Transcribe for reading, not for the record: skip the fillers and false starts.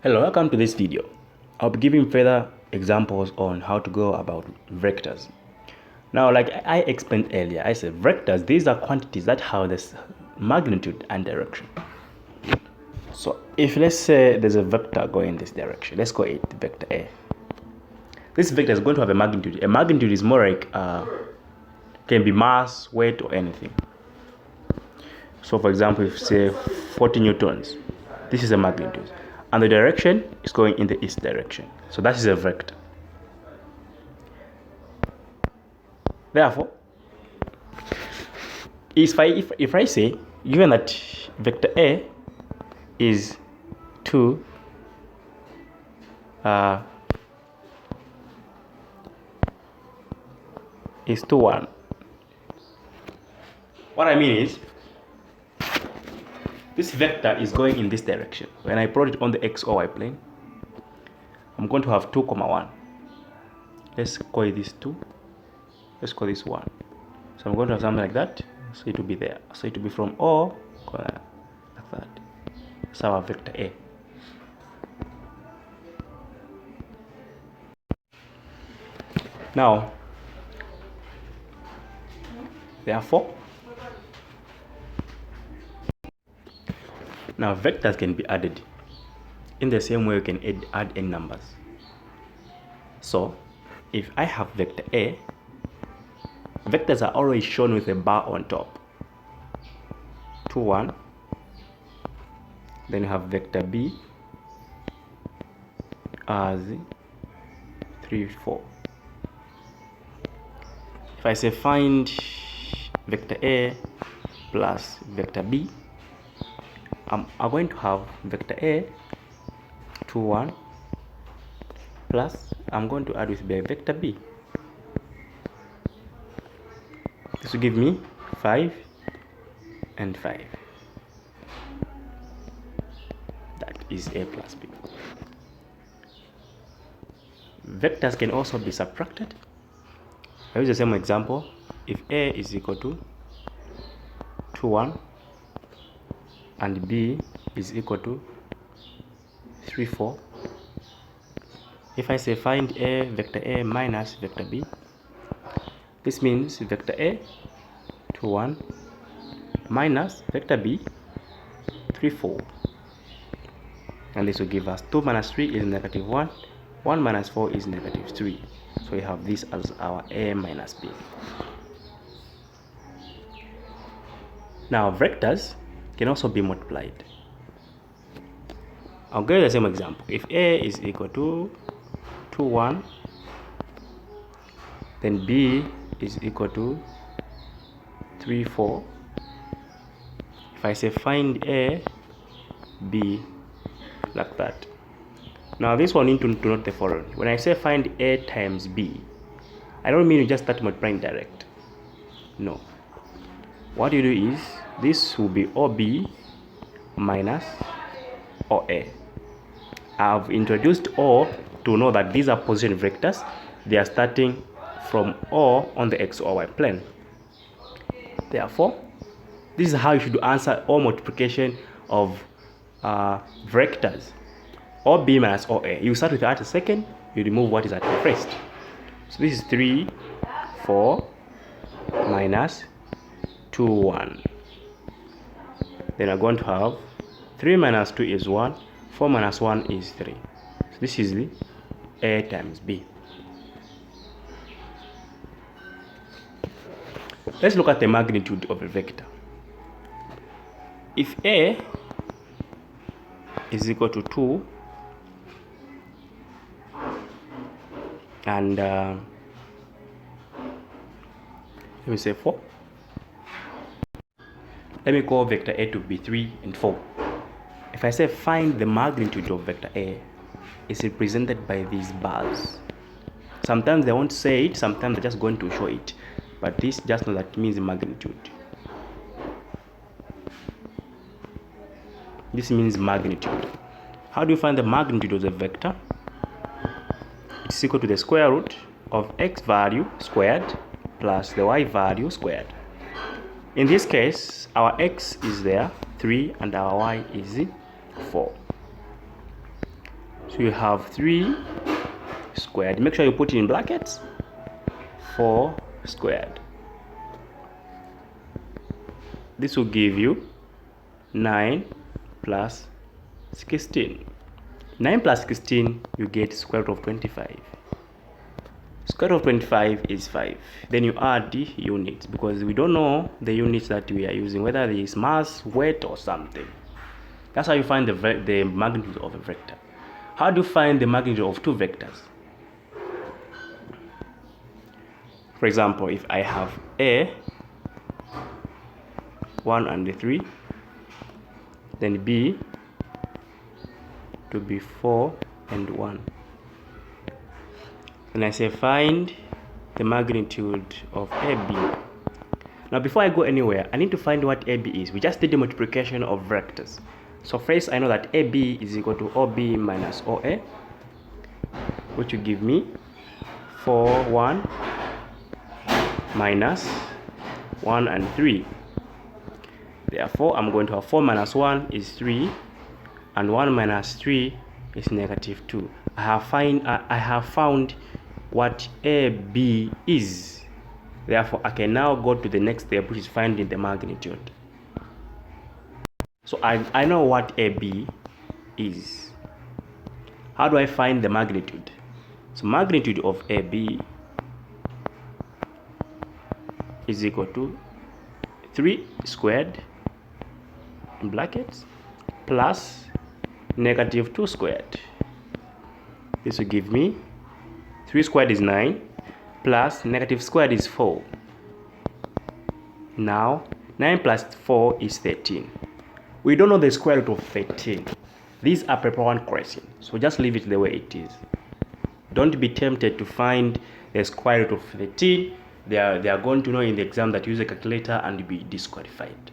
Hello, welcome to this video. I'll be giving further examples on how to go about vectors. Now, like I explained earlier, I said vectors, these are quantities that have this magnitude and direction. So if let's say there's a vector going in this direction, let's call it vector A. This vector is going to have a magnitude. A magnitude is more like, can be mass, weight, or anything. So for example, if say 40 newtons, this is a magnitude. And the direction is going in the east direction. So that is a vector. Therefore, if I say, given that vector A is 2, is 2, 1. What I mean is, this vector is going in this direction. When I plot it on the x or y plane, I'm going to have 2, 1. Let's call this 2. Let's call this 1. So I'm going to have something like that. So it will be there. So it will be from O, like that. That's our vector A. Now, therefore, now vectors can be added in the same way you can add n numbers. So if I have vector A, vectors are always shown with a bar on top. 2, 1. Then you have vector B as 3, 4. If I say find vector A plus vector B, I'm going to have vector A 2, 1 plus I'm going to add with vector B. This will give me 5 and 5. That is A plus B. Vectors can also be subtracted. I use the same example. If A is equal to 2, 1 and B is equal to 3, 4. If I say find vector A minus vector B, this means vector A 2, 1 minus vector B 3, 4. And this will give us 2 minus 3 is negative 1. 1 minus 4 is negative 3. So we have this as our A minus B. Now vectors can also be multiplied. I'll give you the same example. If A is equal to 2, 1, then B is equal to 3, 4. If I say find A, B, like that. Now this one need to note the following. When I say find A times B, I don't mean you just start multiplying direct. No. What you do is, this will be OB minus OA. I've introduced O to know that these are position vectors. They are starting from O on the x or y plane. Therefore, this is how you should answer all multiplication of vectors. OB minus OA. You start with at the second, you remove what is at the first. So this is 3, 4 minus 2, 1. Then I'm going to have 3 minus 2 is 1, 4 minus 1 is 3. So this is the A times B. Let's look at the magnitude of a vector. If A is equal to 2 and let me say 4, let me call vector A to be 3 and 4. If I say find the magnitude of vector A, it's represented by these bars. Sometimes they won't say it, sometimes they're just going to show it. But this just know that means magnitude. This means magnitude. How do you find the magnitude of the vector? It's equal to the square root of x value squared plus the y value squared. In this case, our x is there, 3, and our y is 4. So you have 3 squared. Make sure you put it in brackets. 4 squared. This will give you 9 plus 16. 9 plus 16, you get square root of 25. Square root of 25 is 5. Then you add the units, because we don't know the units that we are using, whether it is mass, weight, or something. That's how you find the magnitude of a vector. How do you find the magnitude of 2 vectors? For example, if I have A, 1 and 3, then B to be 4 and 1. And I say find the magnitude of AB. Now before I go anywhere, I need to find what AB is. We just did the multiplication of vectors. So first I know that AB is equal to OB minus OA, which will give me 4, 1 minus 1 and 3. Therefore, I'm going to have 4 minus 1 is 3, and 1 minus 3 is negative 2. I have found what AB is. Therefore, I can now go to the next step, which is finding the magnitude. So I know what AB is. How do I find the magnitude? So magnitude of AB is equal to 3 squared in brackets plus negative 2 squared. This will give me 3 squared is 9 plus negative squared is 4. Now 9 plus 4 is 13. We don't know the square root of 13. These are paper 1 question, so just leave it the way it is. Don't be tempted to find the square root of 13. They are going to know in the exam that you use a calculator and be disqualified.